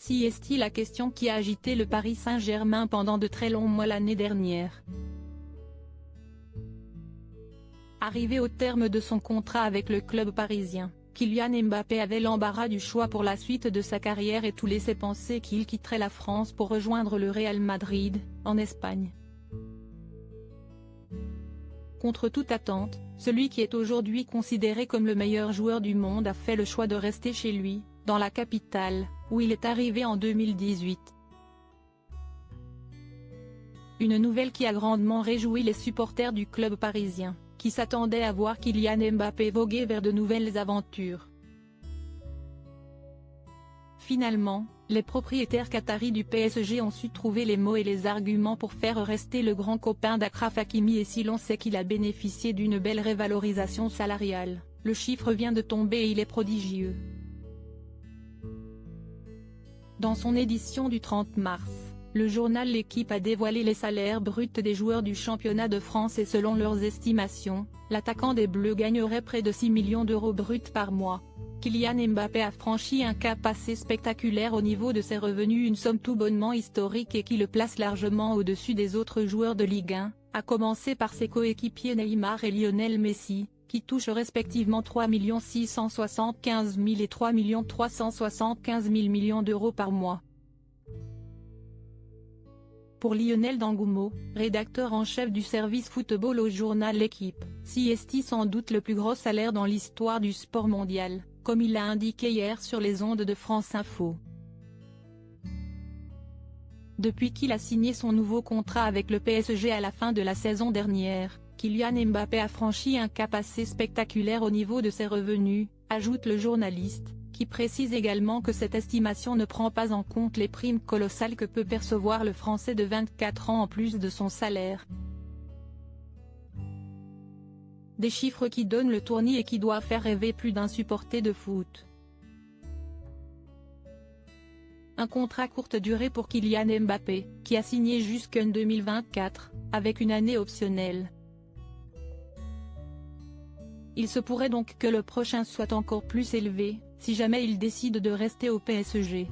Si est la question qui a agité le Paris Saint-Germain pendant de très longs mois l'année dernière. Arrivé au terme de son contrat avec le club parisien, Kylian Mbappé avait l'embarras du choix pour la suite de sa carrière et tout laissait penser qu'il quitterait la France pour rejoindre le Real Madrid, en Espagne. Contre toute attente, celui qui est aujourd'hui considéré comme le meilleur joueur du monde a fait le choix de rester chez lui, dans la capitale, où il est arrivé en 2018. Une nouvelle qui a grandement réjoui les supporters du club parisien, qui s'attendaient à voir Kylian Mbappé voguer vers de nouvelles aventures. Finalement, les propriétaires qataris du PSG ont su trouver les mots et les arguments pour faire rester le grand copain d'Achraf Hakimi, et si l'on sait qu'il a bénéficié d'une belle révalorisation salariale, le chiffre vient de tomber et il est prodigieux. Dans son édition du 30 mars, le journal L'Équipe a dévoilé les salaires bruts des joueurs du championnat de France et selon leurs estimations, l'attaquant des Bleus gagnerait près de 6 millions d'euros bruts par mois. Kylian Mbappé a franchi un cap assez spectaculaire au niveau de ses revenus, une somme tout bonnement historique et qui le place largement au-dessus des autres joueurs de Ligue 1, à commencer par ses coéquipiers Neymar et Lionel Messi, qui touchent respectivement 3 675 000 et 3 375 000 millions d'euros par mois. Pour Lionel D'Angoumo, rédacteur en chef du service football au journal L'Équipe, c'est sans doute le plus gros salaire dans l'histoire du sport mondial, comme il l'a indiqué hier sur les ondes de France Info. Depuis qu'il a signé son nouveau contrat avec le PSG à la fin de la saison dernière, Kylian Mbappé a franchi un cap assez spectaculaire au niveau de ses revenus, ajoute le journaliste, qui précise également que cette estimation ne prend pas en compte les primes colossales que peut percevoir le Français de 24 ans en plus de son salaire. Des chiffres qui donnent le tournis et qui doivent faire rêver plus d'un supporter de foot. Un contrat courte durée pour Kylian Mbappé, qui a signé jusqu'en 2024, avec une année optionnelle. Il se pourrait donc que le prochain soit encore plus élevé, si jamais il décide de rester au PSG.